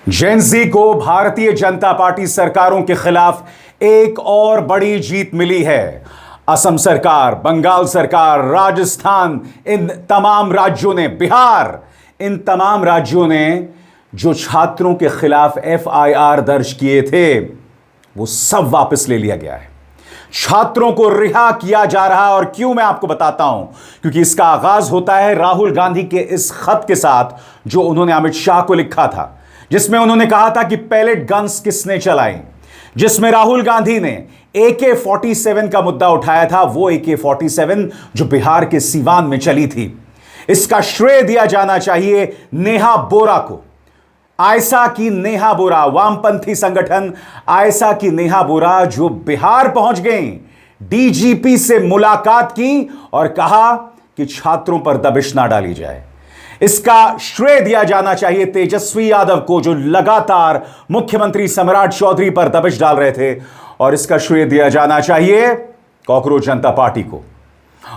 Gen Z को Bharatiya Janata party सरकारों के खिलाफ एक और बड़ी जीत मिली है। असम सरकार, बंगाल सरकार, राजस्थान, इन तमाम राज्यों ने, बिहार, इन तमाम राज्यों ने जो छात्रों के खिलाफ एफआईआर दर्ज किए थे वो सब वापस ले लिया गया है। छात्रों को रिहा किया जा रहा है। और क्यों, मैं आपको बताता हूं। क्योंकि इसका आगाज होता है राहुल गांधी के इस खत के साथ जो उन्होंने अमित शाह को लिखा था, जिसमें उन्होंने कहा था कि पैलेट गन्स किसने चलाई, जिसमें राहुल गांधी ने AK-47 का मुद्दा उठाया था। वो AK-47 जो बिहार के सीवान में चली थी। इसका श्रेय दिया जाना चाहिए नेहा बोरा को। आयसा की नेहा बोरा, वामपंथी संगठन आयसा की नेहा बोरा, जो बिहार पहुंच गई, डीजीपी से मुलाकात की और कहा कि छात्रों पर दबिश ना डाली जाए। इसका श्रेय दिया जाना चाहिए तेजस्वी यादव को, जो लगातार मुख्यमंत्री सम्राट चौधरी पर दबिश डाल रहे थे। और इसका श्रेय दिया जाना चाहिए कॉकरोच जनता पार्टी को।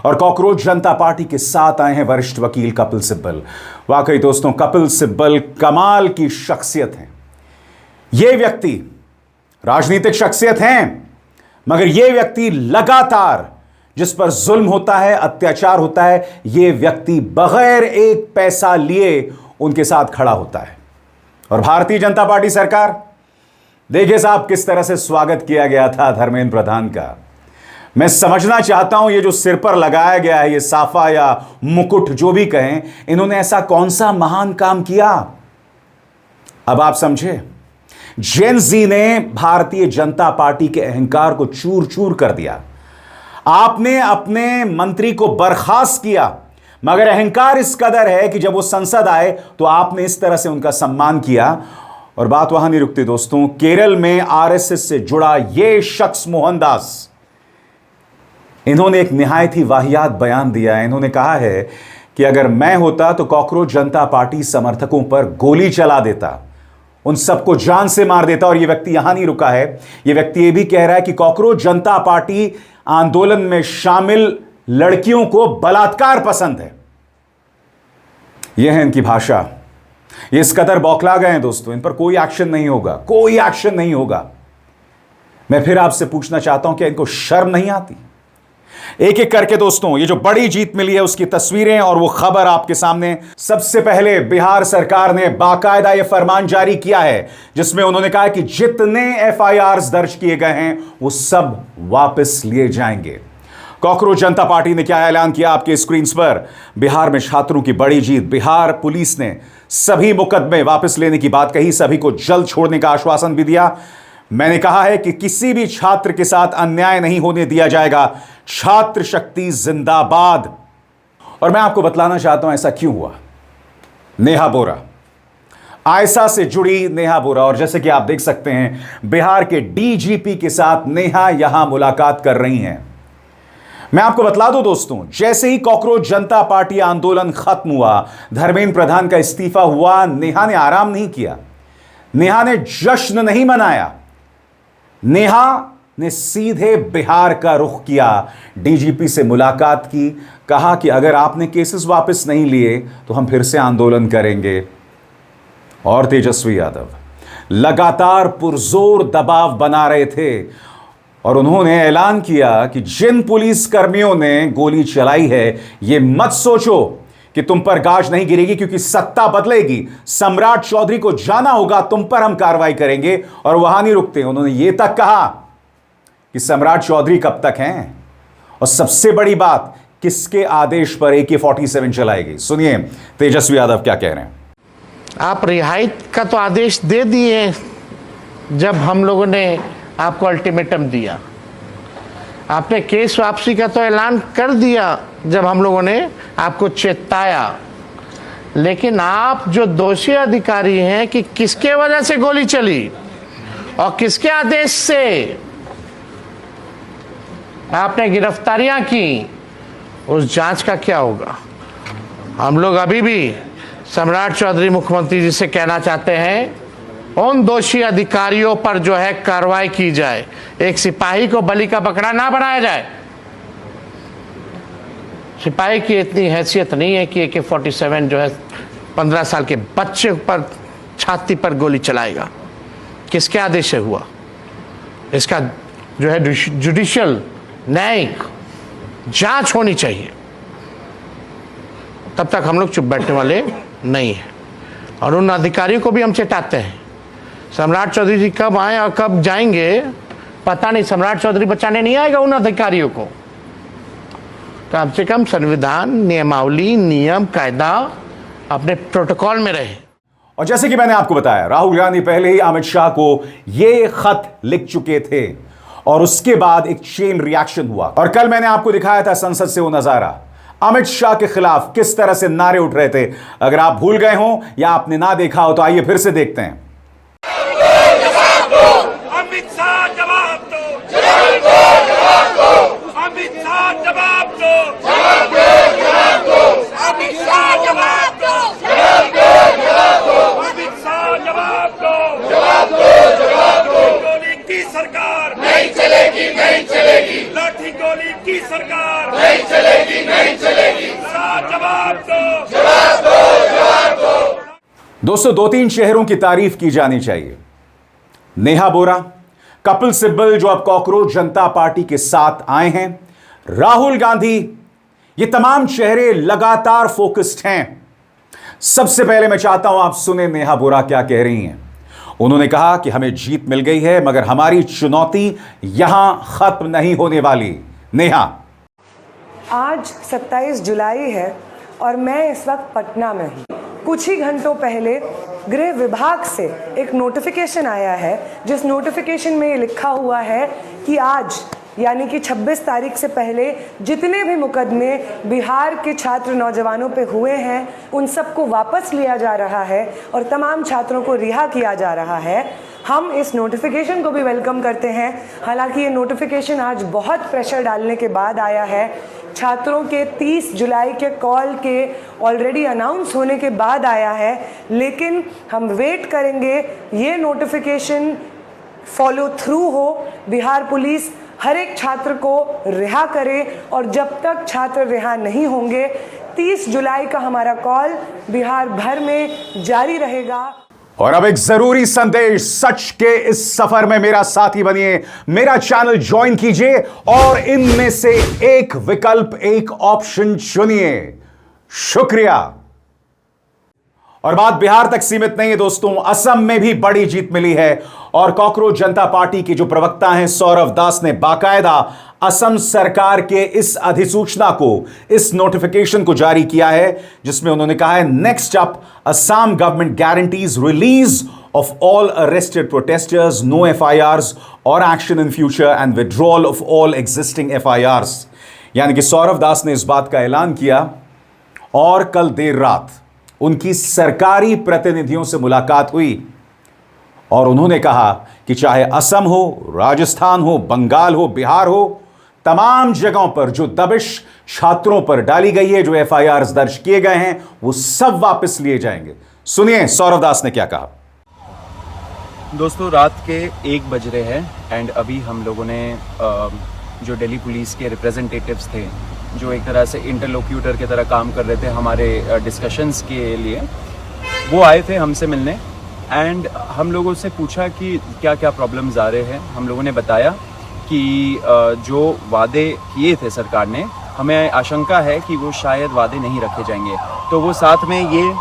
और कॉकरोच जनता पार्टी के साथ आए हैं वरिष्ठ वकील कपिल सिब्बल। वाकई दोस्तों, कपिल सिब्बल कमाल की शख्सियत हैं। यह व्यक्ति राजनीतिक शख्सियत हैं, मगर यह व्यक्ति लगातार जिस पर जुल्म होता है, अत्याचार होता है, यह व्यक्ति बगैर एक पैसा लिए उनके साथ खड़ा होता है। और भारतीय जनता पार्टी सरकार, देखिए साहब किस तरह से स्वागत किया गया था धर्मेंद्र प्रधान का। मैं समझना चाहता हूं, ये जो सिर पर लगाया गया है, ये साफा या मुकुट जो भी कहें, इन्होंने ऐसा कौन सा महान काम किया। अब आप समझे, जेन-ज़ी ने भारतीय जनता पार्टी के अहंकार को चूर चूर कर दिया। आपने अपने मंत्री को बर्खास्त किया, मगर अहंकार इस कदर है कि जब वो संसद आए तो आपने इस तरह से उनका सम्मान किया। और बात वहां नहीं रुकती दोस्तों। केरल में आरएसएस से जुड़ा ये शख्स मोहनदास, इन्होंने एक निहायत ही वाहियात बयान दिया है। इन्होंने कहा है कि अगर मैं होता तो कॉकरोच जनता पार्टी समर्थकों पर गोली चला देता, उन सबको जान से मार देता। और यह व्यक्ति यहां नहीं रुका है, यह व्यक्ति यह भी कह रहा है कि कॉकरोच जनता पार्टी आंदोलन में शामिल लड़कियों को बलात्कार पसंद है। यह है इनकी भाषा। ये इस कदर बौखला गए हैं दोस्तों, इन पर कोई एक्शन नहीं होगा, कोई एक्शन नहीं होगा। मैं फिर आपसे पूछना चाहता हूं कि इनको शर्म नहीं आती। एक एक करके दोस्तों, ये जो बड़ी जीत मिली है उसकी तस्वीरें और वो खबर आपके सामने। सबसे पहले बिहार सरकार ने बाकायदा यह फरमान जारी किया है, जिसमें उन्होंने कहा कि जितने एफआईआर्स दर्ज किए गए हैं वो सब वापस लिए जाएंगे। कॉकरोच जनता पार्टी ने क्या ऐलान किया आपके स्क्रीन्स पर। बिहार में छात्रों की बड़ी जीत। बिहार पुलिस ने सभी मुकदमे वापस लेने की बात कही, सभी को जल्द छोड़ने का आश्वासन भी दिया। मैंने कहा है कि किसी भी छात्र के साथ अन्याय नहीं होने दिया जाएगा। छात्र शक्ति जिंदाबाद। और मैं आपको बतलाना चाहता हूं ऐसा क्यों हुआ। नेहा बोरा, आयसा से जुड़ी नेहा बोरा, और जैसे कि आप देख सकते हैं बिहार के डीजीपी के साथ नेहा यहां मुलाकात कर रही हैं। मैं आपको बतला दूं दोस्तों, जैसे ही कॉकरोच जनता पार्टी आंदोलन खत्म हुआ, धर्मेंद्र प्रधान का इस्तीफा हुआ, नेहा ने आराम नहीं किया, नेहा ने जश्न नहीं मनाया। नेहा ने सीधे बिहार का रुख किया, डीजीपी से मुलाकात की, कहा कि अगर आपने केसेस वापस नहीं लिए तो हम फिर से आंदोलन करेंगे। और तेजस्वी यादव लगातार पुरजोर दबाव बना रहे थे और उन्होंने ऐलान किया कि जिन पुलिस कर्मियों ने गोली चलाई है, यह मत सोचो कि तुम पर गाज नहीं गिरेगी, क्योंकि सत्ता बदलेगी, सम्राट चौधरी को जाना होगा, तुम पर हम कार्रवाई करेंगे। और वहां नहीं रुकते, उन्होंने यह तक कहा कि सम्राट चौधरी कब तक हैं, और सबसे बड़ी बात, किसके आदेश पर AK-47 चलाई गई। सुनिए तेजस्वी यादव क्या कह रहे हैं। आप रिहाई का तो आदेश दे दिए जब हम लोगों ने आपको अल्टीमेटम दिया, आपने केस वापसी का तो ऐलान कर दिया जब हम लोगों ने आपको चेताया, लेकिन आप जो दोषी अधिकारी हैं कि किसके वजह से गोली चली और किसके आदेश से आपने गिरफ्तारियां की, उस जांच का क्या होगा। हम लोग अभी भी सम्राट चौधरी मुख्यमंत्री जी से कहना चाहते हैं, उन दोषी अधिकारियों पर जो है कार्रवाई की जाए। एक सिपाही को बलि का बकरा ना बनाया जाए। सिपाही की इतनी हैसियत नहीं है कि AK-47 जो है 15 साल के बच्चे पर छाती पर गोली चलाएगा? किसके आदेश से हुआ? इसका जो है जुडिशियल न्यायिक जांच होनी चाहिए। तब तक हम लोग चुप बैठने वाले नहीं हैं। और उन अधिकारियों को भी हम चेताते हैं। सम्राट चौधरी जी कब आए और कब जाएंगे पता नहीं। सम्राट चौधरी बचाने नहीं आएगा उन अधिकारियों को। कम से कम संविधान, नियमावली, नियम, कायदा अपने प्रोटोकॉल में रहे। और जैसे कि मैंने आपको बताया, राहुल गांधी पहले ही अमित शाह को यह खत लिख चुके थे और उसके बाद एक चेन रिएक्शन हुआ। और कल मैंने आपको दिखाया था संसद से वो नजारा, अमित शाह के खिलाफ किस तरह से नारे उठ रहे थे। अगर आप भूल गए हो या आपने ना देखा हो तो आइए फिर से देखते हैं। अमित शाह जवाब दो, अमित शाह जवाब दो, अमित शाह जवाब दो, अमित शाह जवाब दो, गोली की सरकार नहीं चलेगी, नहीं चलेगी, लाठी गोली की सरकार नहीं चलेगी, नहीं चलेगी, शाह जवाब दो, जवाब दो, जवाब दो। दोस्तों, दो तीन चेहरों की तारीफ की जानी चाहिए। नेहा बोरा, कपिल सिब्बल जो अब कॉकरोच जनता पार्टी के साथ आए हैं, राहुल गांधी, ये तमाम चेहरे लगातार फोकस्ड हैं। सबसे पहले मैं चाहता हूं आप सुने नेहा बोरा क्या कह रही हैं। उन्होंने कहा कि हमें जीत मिल गई है मगर हमारी चुनौती यहां खत्म नहीं होने वाली। नेहा, आज 27 जुलाई है और मैं इस वक्त पटना में हूँ। कुछ ही घंटों पहले गृह विभाग से एक नोटिफिकेशन आया है, जिस नोटिफिकेशन में ये लिखा हुआ है कि आज यानी कि 26 तारीख से पहले जितने भी मुकदमे बिहार के छात्र नौजवानों पे हुए हैं उन सबको वापस लिया जा रहा है और तमाम छात्रों को रिहा किया जा रहा है। हम इस नोटिफिकेशन को भी वेलकम करते हैं। हालांकि ये नोटिफिकेशन आज बहुत प्रेशर डालने के बाद आया है। छात्रों के 30 जुलाई के कॉल के ऑलरेडी अनाउंस होने के बाद आया है, लेकिन हम वेट करेंगे ये नोटिफिकेशन फॉलो थ्रू हो, बिहार पुलिस हर एक छात्र को रिहा करे और जब तक छात्र रिहा नहीं होंगे 30 जुलाई का हमारा कॉल बिहार भर में जारी रहेगा। और अब एक जरूरी संदेश, सच के इस सफर में मेरा साथी बनिए, मेरा चैनल ज्वाइन कीजिए और इनमें से एक विकल्प, एक ऑप्शन चुनिए। शुक्रिया। और बात बिहार तक सीमित नहीं है दोस्तों, असम में भी बड़ी जीत मिली है और कॉकरोच जनता पार्टी के जो प्रवक्ता हैं सौरव दास ने बाकायदा असम सरकार के इस अधिसूचना को, इस नोटिफिकेशन को जारी किया है, जिसमें उन्होंने कहा है next up Assam government guarantees release of all arrested protesters, no FIRs और action in future and withdrawal of all existing FIRs. यानी कि सौरव दास ने इस बात का ऐलान किया और कल देर रात उनकी सरकारी प्रतिनिधियों से मुलाकात हुई और उन्होंने कहा कि चाहे असम हो, राजस्थान हो, बंगाल हो, बिहार हो, तमाम जगहों पर जो दबिश छात्रों पर डाली गई है, जो एफआईआर दर्ज किए गए हैं, वो सब वापस लिए जाएंगे। सुनिए सौरव दास ने क्या कहा। दोस्तों, रात के 1 बज रहे हैं एंड अभी हम लोगों ने जो दिल्ली पुलिस के रिप्रेजेंटेटिव्स थे, जो एक तरह से इंटरलोक्यूटर की तरह काम कर रहे थे हमारे डिस्कशंस के लिए, वो आए थे हमसे मिलने एंड हम लोगों से पूछा कि क्या क्या प्रॉब्लम्स आ रहे हैं। हम लोगों ने बताया कि जो वादे किए थे सरकार ने, हमें आशंका है कि वो शायद वादे नहीं रखे जाएंगे। तो वो साथ में ये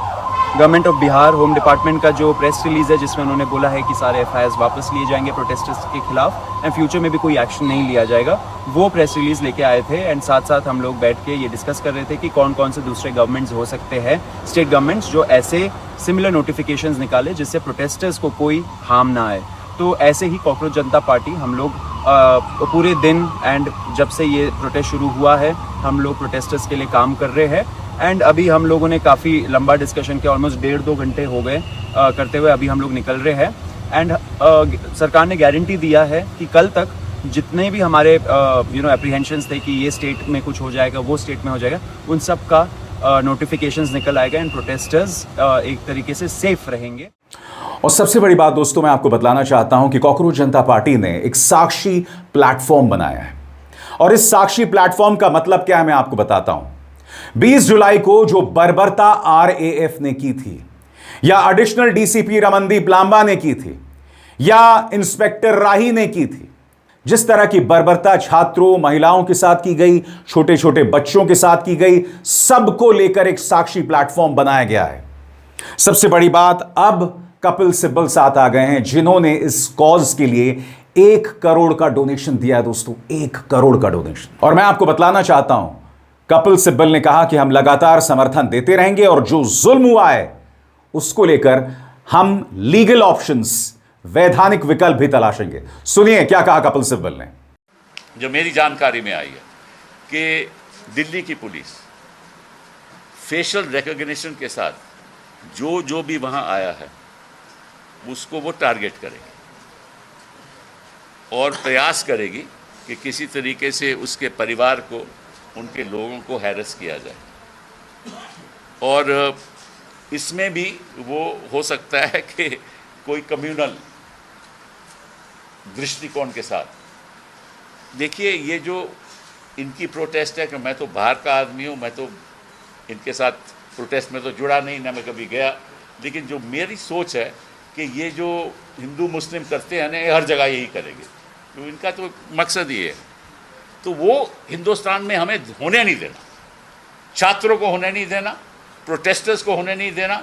government of Bihar home department का जो प्रेस रिलीज है जिसमें उन्होंने बोला है कि सारे एफआईआर वापस लिए जाएंगे प्रोटेस्टर्स के खिलाफ एंड फ्यूचर में भी कोई एक्शन नहीं लिया जाएगा, वो प्रेस रिलीज लेके आए थे। एंड साथ साथ हम लोग बैठ के ये डिस्कस कर रहे थे कि कौन कौन से दूसरे गवर्नमेंट्स हो सकते हैं, स्टेट गवर्नमेंट्स, जो ऐसे सिमिलर नोटिफिकेशंस निकाले जिससे प्रोटेस्टर्स को कोई हार्म ना आए। तो ऐसे ही कॉकरोच जनता पार्टी हम लोग पूरे दिन एंड जब से ये प्रोटेस्ट शुरू हुआ है हम लोग प्रोटेस्टर्स के लिए काम कर रहे हैं एंड अभी हम लोगों ने काफ़ी लंबा डिस्कशन किया, ऑलमोस्ट 1.5-2 घंटे हो गए करते हुए। अभी हम लोग निकल रहे हैं एंड सरकार ने गारंटी दिया है कि कल तक जितने भी हमारे एप्रीहेंशंस थे कि ये स्टेट में कुछ हो जाएगा, वो स्टेट में हो जाएगा, उन सब का नोटिफिकेशंस निकल आएगा एंड प्रोटेस्टर्स एक तरीके से सेफ रहेंगे। और सबसे बड़ी बात दोस्तों, मैं आपको बतलाना चाहता हूं कि कॉकरोच जनता पार्टी ने एक साक्षी प्लेटफॉर्म बनाया है और इस साक्षी प्लेटफॉर्म का मतलब क्या है मैं आपको बताता हूं। 20 जुलाई को जो बर्बरता आरएएफ ने की थी, या एडिशनल डीसीपी रमनदीप लांबा ने की थी, या इंस्पेक्टर राही ने की थी। जिस तरह की बर्बरता छात्रों, महिलाओं के साथ की गई, छोटे छोटे बच्चों के साथ की गई, सबको लेकर एक साक्षी प्लेटफॉर्म बनाया गया है। सबसे बड़ी बात, अब कपिल सिब्बल साथ आ गए हैं, जिन्होंने इस कॉज के लिए 1 करोड़ का डोनेशन दिया है दोस्तों, 1 करोड़ का डोनेशन। और मैं आपको बतलाना चाहता हूं, कपिल सिब्बल ने कहा कि हम लगातार समर्थन देते रहेंगे और जो जुल्म हुआ है उसको लेकर हम लीगल ऑप्शंस, वैधानिक विकल्प भी तलाशेंगे। सुनिए क्या कहा कपिल सिब्बल ने। जो मेरी जानकारी में आई है कि दिल्ली की पुलिस फेशियल रिकॉग्निशन के साथ जो भी वहां आया है उसको वो टारगेट करेगी और प्रयास करेगी कि किसी तरीके से उसके परिवार को, उनके लोगों को हैरेस किया जाए। और इसमें भी वो हो सकता है कि कोई कम्युनल दृष्टिकोण के साथ। देखिए, ये जो इनकी प्रोटेस्ट है कि मैं तो बाहर का आदमी हूँ, मैं तो इनके साथ प्रोटेस्ट में तो जुड़ा नहीं, ना मैं कभी गया, लेकिन जो मेरी सोच है कि ये जो हिंदू मुस्लिम करते हैं ना, ये हर जगह यही करेंगे, तो इनका तो मकसद ये है। तो वो हिंदुस्तान में हमें होने नहीं देना, छात्रों को होने नहीं देना, प्रोटेस्टर्स को होने नहीं देना।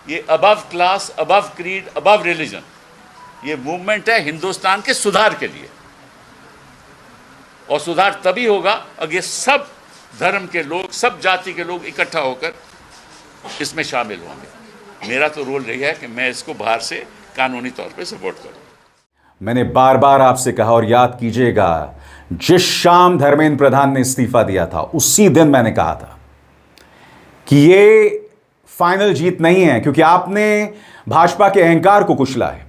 ये above class, above creed, above religion, ये मूवमेंट है हिंदुस्तान के सुधार के लिए, और सुधार तभी होगा अगर ये सब धर्म के लोग, सब जाति के लोग इकट्ठा होकर इसमें शामिल होंगे। मेरा तो रोल रही है कि मैं इसको बाहर से कानूनी तौर पे सपोर्ट करूं। मैंने बार बार आपसे कहा, और याद कीजिएगा, जिस शाम धर्मेंद्र प्रधान ने इस्तीफा दिया था उसी दिन मैंने कहा था कि ये फाइनल जीत नहीं है, क्योंकि आपने भाजपा के अहंकार को कुचला है,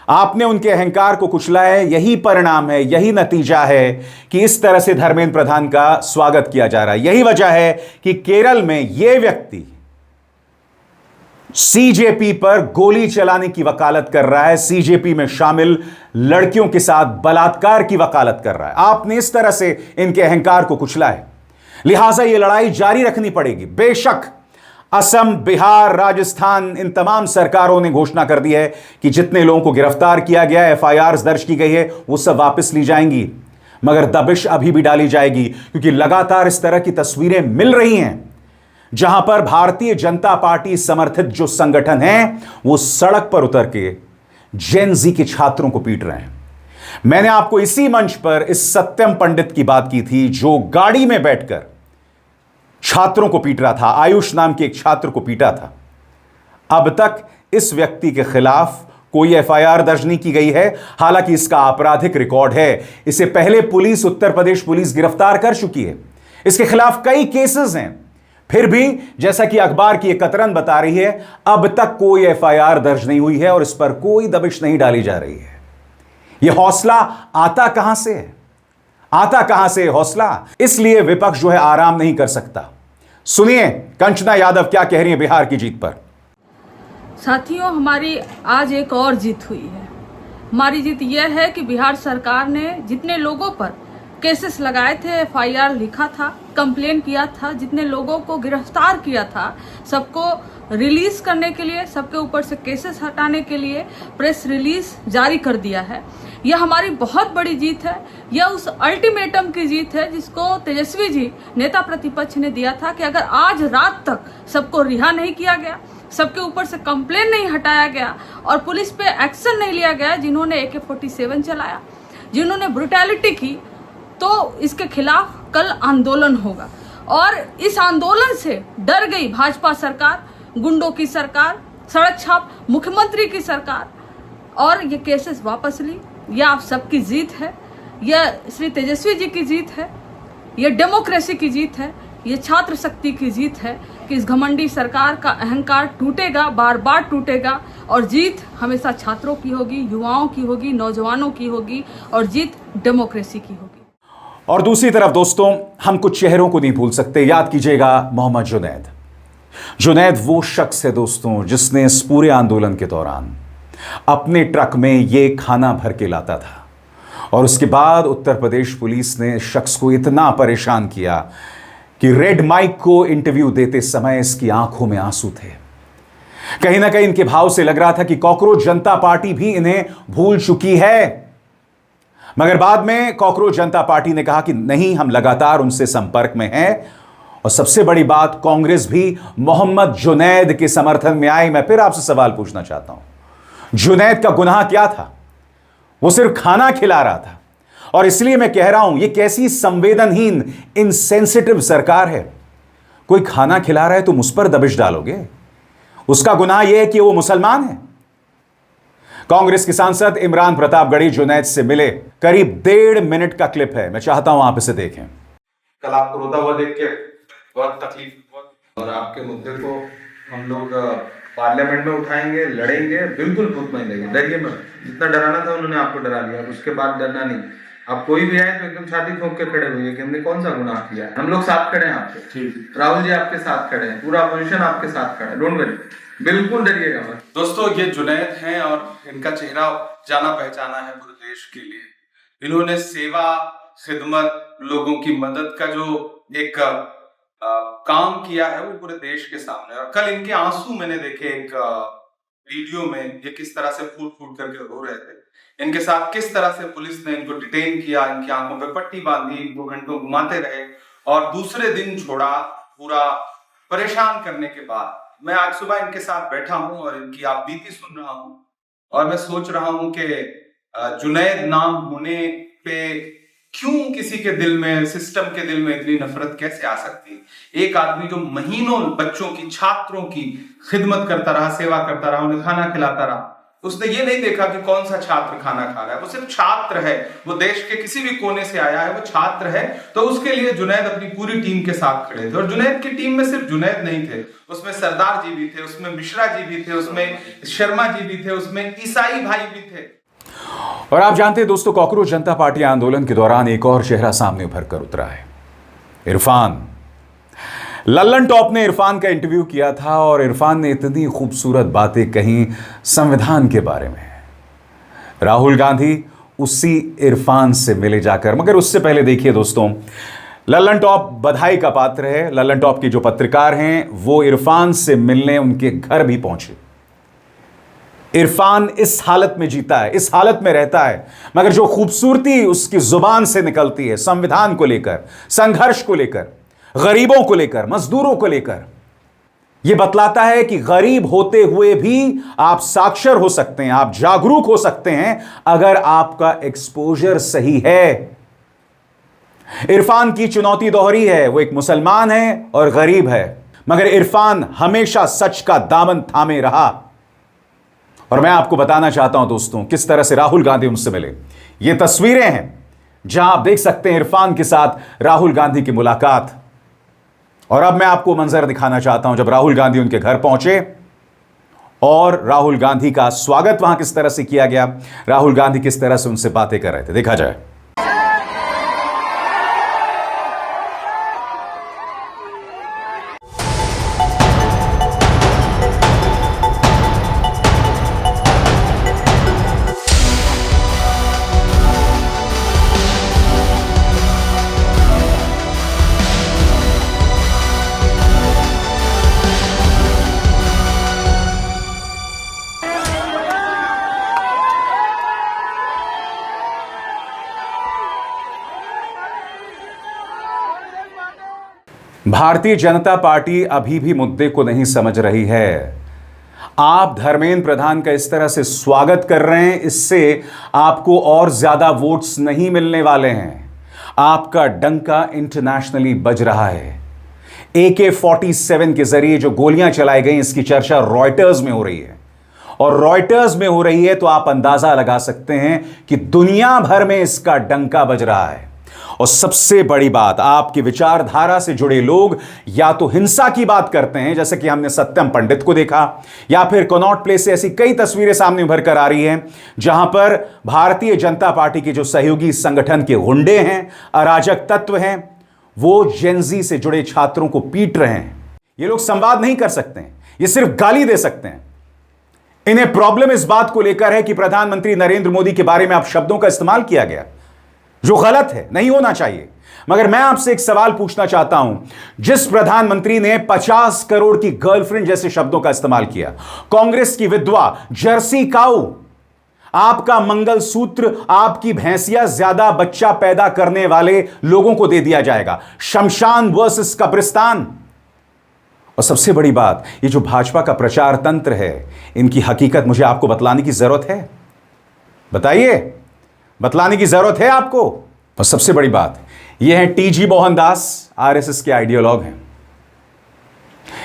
आपने उनके अहंकार को कुचला है। यही परिणाम है, यही नतीजा है कि इस तरह से धर्मेंद्र प्रधान का स्वागत किया जा रहा है। यही वजह है कि केरल में यह व्यक्ति सीजेपी पर गोली चलाने की वकालत कर रहा है, सीजेपी में शामिल लड़कियों के साथ बलात्कार की वकालत कर रहा है। आपने इस तरह से इनके अहंकार को कुचला है, लिहाजा यह लड़ाई जारी रखनी पड़ेगी। बेशक असम, बिहार, राजस्थान, इन तमाम सरकारों ने घोषणा कर दी है कि जितने लोगों को गिरफ्तार किया गया है, एफआईआर दर्ज की गई है, वो सब वापस ली जाएंगी, मगर दबिश अभी भी डाली जाएगी, क्योंकि लगातार इस तरह की तस्वीरें मिल रही हैं जहां पर भारतीय जनता पार्टी समर्थित जो संगठन हैं वो सड़क पर उतर के जेन जी के छात्रों को पीट रहे हैं। मैंने आपको इसी मंच पर इस सत्यम पंडित की बात की थी, जो गाड़ी में बैठकर छात्रों को पीट रहा था, आयुष नाम के एक छात्र को पीटा था। अब तक इस व्यक्ति के खिलाफ कोई एफआईआर दर्ज नहीं की गई है, हालांकि इसका आपराधिक रिकॉर्ड है। इसे पहले पुलिस, उत्तर प्रदेश पुलिस गिरफ्तार कर चुकी है, इसके खिलाफ कई केसेस हैं। फिर भी जैसा कि अखबार की एक कतरन बता रही है, अब तक कोई एफआईआर दर्ज नहीं हुई है और इस पर कोई दबिश नहीं डाली जा रही है। यह हौसला आता कहां से है? आता कहां से हौसला? इसलिए विपक्ष जो है आराम नहीं कर सकता। सुनिए कंचना यादव क्या कह रही है बिहार की जीत पर। साथियों, हमारी आज एक और जीत हुई है। हमारी जीत यह है कि बिहार सरकार ने जितने लोगों पर केसेस लगाए थे, एफआईआर लिखा था, कंप्लेन किया था, जितने लोगों को गिरफ्तार किया था, सबको रिलीज करने के लिए, सबके ऊपर से केसेस हटाने के लिए प्रेस रिलीज जारी कर दिया है। यह हमारी बहुत बड़ी जीत है। यह उस अल्टीमेटम की जीत है जिसको तेजस्वी जी, नेता प्रतिपक्ष, ने दिया था कि अगर आज रात तक सबको रिहा नहीं किया गया, सबके ऊपर से कंप्लेन नहीं हटाया गया और पुलिस पे एक्शन नहीं लिया गया, जिन्होंने AK-47 चलाया, जिन्होंने ब्रुटैलिटी की, तो इसके खिलाफ कल आंदोलन होगा। और इस आंदोलन से डर गई भाजपा सरकार, गुंडों की सरकार, सड़क छाप मुख्यमंत्री की सरकार, और ये केसेस वापस ली। यह आप सबकी जीत है, यह श्री तेजस्वी जी की जीत है, यह डेमोक्रेसी की जीत है, यह छात्र शक्ति की जीत है कि इस घमंडी सरकार का अहंकार टूटेगा, बार बार टूटेगा, और जीत हमेशा छात्रों की होगी, युवाओं की होगी, नौजवानों की होगी, और जीत डेमोक्रेसी की होगी। और दूसरी तरफ दोस्तों, हम कुछ चेहरों को नहीं भूल सकते। याद कीजिएगा मोहम्मद जुनैद। जुनैद वो शख्स है दोस्तों जिसने इस पूरे आंदोलन के दौरान अपने ट्रक में ये खाना भर के लाता था, और उसके बाद उत्तर प्रदेश पुलिस ने इस शख्स को इतना परेशान किया कि रेड माइक को इंटरव्यू देते समय इसकी आंखों में आंसू थे। कहीं ना कहीं इनके भाव से लग रहा था कि कॉकरोच जनता पार्टी भी इन्हें भूल चुकी है। मगर बाद में कॉकरोच जनता पार्टी ने कहा कि नहीं, हम लगातार उनसे संपर्क में हैं। और सबसे बड़ी बात, कांग्रेस भी मोहम्मद जुनैद के समर्थन में आई। मैं फिर आपसे सवाल पूछना चाहता हूं, जुनैद का गुनाह क्या था? वो सिर्फ खाना खिला रहा था। और इसलिए मैं कह रहा हूं, यह कैसी संवेदनहीन, इनसेंसिटिव सरकार है। कोई खाना खिला रहा है तुम उस पर दबिश डालोगे? उसका गुनाह यह है कि वो मुसलमान है। कांग्रेस के सांसद इमरान प्रतापगढ़ी जुनैद से मिले, करीब 1.5 मिनट का क्लिप है। मैं चाहता हूं आप इसे देखें। कल आपको रोता हुआ देख के बहुत तकलीफ हुआ, और आपके मुद्दे को हम लोग पार्लियामेंट में उठाएंगे, लड़ेंगे, बिल्कुल मुतमईन रहेंगे। डरिए मत, जितना डराना था उन्होंने आपको डरा लिया, उसके बाद डरना नहीं। आप कोई भी आए तो एकदम छाती ठोक के खड़े हुए कि हमने कौन सा गुनाह किया है। हम लोग साथ खड़े हैं आपके, राहुल जी आपके साथ खड़े हैं, पूरा अपोजिशन आपके साथ खड़ा है। डोंट वरी, बिल्कुल डरिएगा मत। दोस्तों, ये जुनैद हैं और इनका चेहरा जाना पहचाना है पूरे देश के लिए। इन्होंने सेवा, खिदमत, लोगों की मदद का जो एक काम किया है वो पूरे देश के सामने। और कल इनके आंसू मैंने देखे एक वीडियो में, ये किस तरह से फूट फूट करके रो रहे थे। इनके साथ किस तरह से पुलिस ने इनको डिटेन किया, इनकी आंखों पे पट्टी बांधी, इनको घंटों घुमाते रहे और दूसरे दिन छोड़ा, पूरा परेशान करने के बाद। मैं आज सुबह इनके साथ बैठा हूं और इनकी आप बीती सुन रहा हूं और मैं सोच रहा हूं कि जुनैद नाम होने पे क्यों किसी के दिल में, सिस्टम के दिल में इतनी नफरत कैसे आ सकती है। एक आदमी जो महीनों बच्चों की, छात्रों की खिदमत करता रहा, सेवा करता रहा, उन्हें खाना खिलाता रहा, उसने ये नहीं देखा कि कौन सा छात्र खाना खा रहा है। वो सिर्फ छात्र है, वो देश के किसी भी कोने से आया है, वो छात्र है। तो उसके लिए जुनैद अपनी पूरी टीम के साथ खड़े थे। और जुनैद की टीम में सिर्फ जुनैद नहीं थे, उसमें सरदार जी भी थे, उसमें मिश्रा जी भी थे, उसमें शर्मा जी भी थे, उसमें ईसाई भाई भी थे। और आप जानते हैं दोस्तों, कॉकरोच जनता पार्टी आंदोलन के दौरान एक और चेहरा सामने उभर कर उतरा है, इरफान। लल्लन टॉप ने इरफान का इंटरव्यू किया था और इरफान ने इतनी खूबसूरत बातें कही संविधान के बारे में। राहुल गांधी उसी इरफान से मिले जाकर। मगर उससे पहले देखिए दोस्तों, लल्लन टॉप बधाई का पात्र है। लल्लन टॉप के जो पत्रकार हैं वो इरफान से मिलने उनके घर भी पहुंचे। इरफान इस हालत में जीता है, इस हालत में रहता है, मगर जो खूबसूरती उसकी जुबान से निकलती है संविधान को लेकर, संघर्ष को लेकर, गरीबों को लेकर, मजदूरों को लेकर, यह बतलाता है कि गरीब होते हुए भी आप साक्षर हो सकते हैं, आप जागरूक हो सकते हैं अगर आपका एक्सपोजर सही है। इरफान की चुनौती दोहरी है, वो एक मुसलमान है और गरीब है, मगर इरफान हमेशा सच का दामन थामे रहा। और मैं आपको बताना चाहता हूं दोस्तों, किस तरह से राहुल गांधी उनसे मिले। ये तस्वीरें हैं जहां आप देख सकते हैं इरफान के साथ राहुल गांधी की मुलाकात। और अब मैं आपको मंजर दिखाना चाहता हूं जब राहुल गांधी उनके घर पहुंचे और राहुल गांधी का स्वागत वहां किस तरह से किया गया, राहुल गांधी किस तरह से उनसे बातें कर रहे थे। देखा जाए। भारतीय जनता पार्टी अभी भी मुद्दे को नहीं समझ रही है। आप धर्मेंद्र प्रधान का इस तरह से स्वागत कर रहे हैं, इससे आपको और ज्यादा वोट्स नहीं मिलने वाले हैं। आपका डंका इंटरनेशनली बज रहा है। AK-47 के जरिए जो गोलियां चलाई गई, इसकी चर्चा रॉयटर्स में हो रही है। और रॉयटर्स में हो रही है तो आप अंदाजा लगा सकते हैं कि दुनिया भर में इसका डंका बज रहा है। और सबसे बड़ी बात, आपकी विचारधारा से जुड़े लोग या तो हिंसा की बात करते हैं, जैसे कि हमने सत्यम पंडित को देखा, या फिर कनॉट प्लेस से ऐसी कई तस्वीरें सामने उभर कर आ रही हैं जहां पर भारतीय जनता पार्टी के जो सहयोगी संगठन के गुंडे हैं, अराजक तत्व हैं, वो जेनजी से जुड़े छात्रों को पीट रहे हैं। ये लोग संवाद नहीं कर सकते हैं, ये सिर्फ गाली दे सकते हैं। इन्हें प्रॉब्लम इस बात को लेकर है कि प्रधानमंत्री नरेंद्र मोदी के बारे में आप शब्दों का इस्तेमाल किया गया जो गलत है, नहीं होना चाहिए। मगर मैं आपसे एक सवाल पूछना चाहता हूं, जिस प्रधानमंत्री ने 50 करोड़ की गर्लफ्रेंड जैसे शब्दों का इस्तेमाल किया, कांग्रेस की विधवा, जर्सी काऊ, आपका मंगलसूत्र, आपकी भैंसिया ज्यादा बच्चा पैदा करने वाले लोगों को दे दिया जाएगा। शमशान वर्सेस कब्रिस्तान। और सबसे बड़ी बात, ये जो भाजपा का प्रचार तंत्र है, इनकी हकीकत मुझे आपको बतलाने की जरूरत है? बताइए, बतलाने की जरूरत है आपको? और सबसे बड़ी बात, ये है टीजी मोहनदास, आरएसएस के आइडियोलॉग हैं।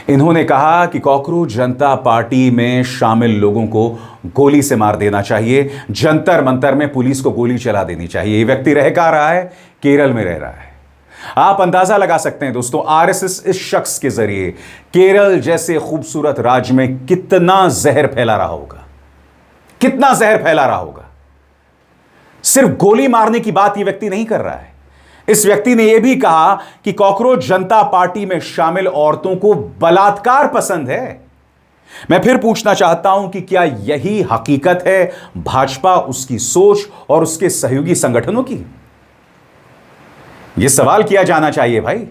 इन्होंने कहा कि कॉकरोच जनता पार्टी में शामिल लोगों को गोली से मार देना चाहिए, जंतर मंतर में पुलिस को गोली चला देनी चाहिए। ये व्यक्ति रह कहां रहा है? केरल में रह रहा है। आप अंदाजा लगा सकते हैं दोस्तों, आरएसएस इस शख्स के जरिए केरल जैसे खूबसूरत राज्य में कितना जहर फैला रहा होगा, कितना जहर फैला रहा होगा। सिर्फ गोली मारने की बात यह व्यक्ति नहीं कर रहा है, इस व्यक्ति ने यह भी कहा कि कॉकरोच जनता पार्टी में शामिल औरतों को बलात्कार पसंद है। मैं फिर पूछना चाहता हूं कि क्या यही हकीकत है भाजपा, उसकी सोच और उसके सहयोगी संगठनों की? यह सवाल किया जाना चाहिए भाई।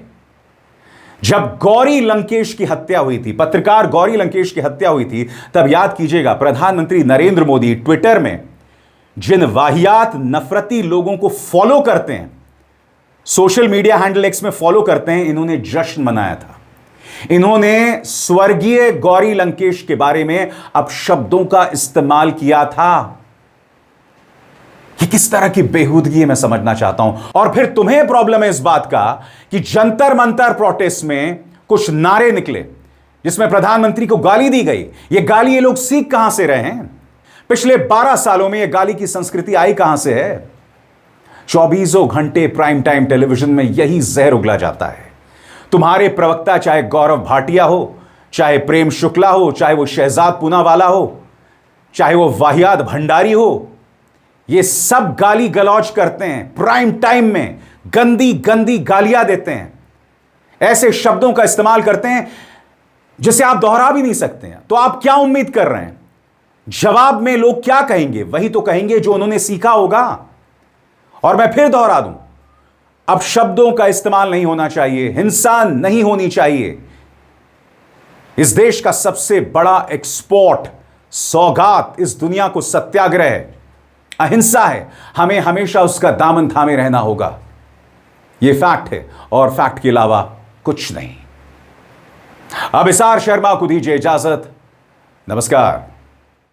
जब गौरी लंकेश की हत्या हुई थी, पत्रकार गौरी लंकेश की हत्या हुई थी, तब याद कीजिएगा प्रधानमंत्री नरेंद्र मोदी ट्विटर में जिन वाहियात नफरती लोगों को फॉलो करते हैं, सोशल मीडिया हैंडल एक्स में फॉलो करते हैं, इन्होंने जश्न मनाया था। इन्होंने स्वर्गीय गौरी लंकेश के बारे में अपशब्दों का इस्तेमाल किया था। ये किस तरह की बेहूदगी है, मैं समझना चाहता हूं। और फिर तुम्हें प्रॉब्लम है इस बात का कि जंतर मंतर प्रोटेस्ट में कुछ नारे निकले जिसमें प्रधानमंत्री को गाली दी गई। ये गाली ये लोग सीख कहां से रहे हैं? पिछले 12 सालों में यह गाली की संस्कृति आई कहां से है? 24 घंटे प्राइम टाइम टेलीविजन में यही जहर उगला जाता है। तुम्हारे प्रवक्ता चाहे गौरव भाटिया हो, चाहे प्रेम शुक्ला हो, चाहे वो शहजाद पूनावाला हो, चाहे वो वाहियात भंडारी हो, ये सब गाली गलौज करते हैं प्राइम टाइम में, गंदी गंदी गालियां देते हैं, ऐसे शब्दों का इस्तेमाल करते हैं जिसे आप दोहरा भी नहीं सकते हैं। तो आप क्या उम्मीद कर रहे हैं? जवाब में लोग क्या कहेंगे? वही तो कहेंगे जो उन्होंने सीखा होगा। और मैं फिर दोहरा दूं, अब शब्दों का इस्तेमाल नहीं होना चाहिए, हिंसा नहीं होनी चाहिए। इस देश का सबसे बड़ा एक्सपोर्ट, सौगात इस दुनिया को सत्याग्रह है, अहिंसा है। हमें हमेशा उसका दामन थामे रहना होगा। यह फैक्ट है और फैक्ट के अलावा कुछ नहीं। अब इसार शर्मा को दीजिए इजाजत। नमस्कार।